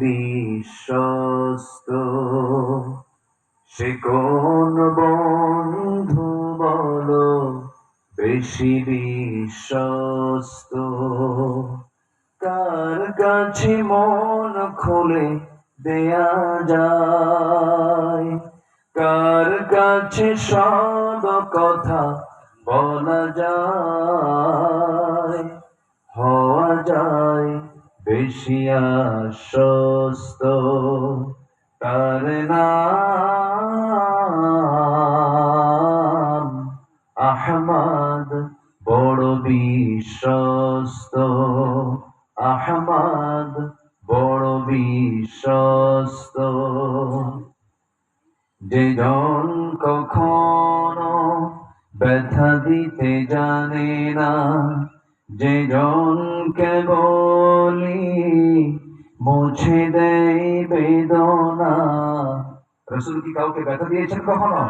বিশ্বস্ত সে কোন বন্ধু বলো বেশি বিশ্বস্ত, কার কাছে মন খুলে দেয়া যায়, কার কাছে সব কথা বলা যায়, হওয়া যায় বেশি আশ্বস্ত, তার নাম আহমদ বড় বিশ্বস্ত, আহমদ বড় বিশ্বস্ত। যে জন কখনো ব্যথা দিতে জানে না, যে জন কেবলই মুছে দেয় বেদনা। রাসূল কি কাউকে ব্যথা দিয়েছেন কখনো?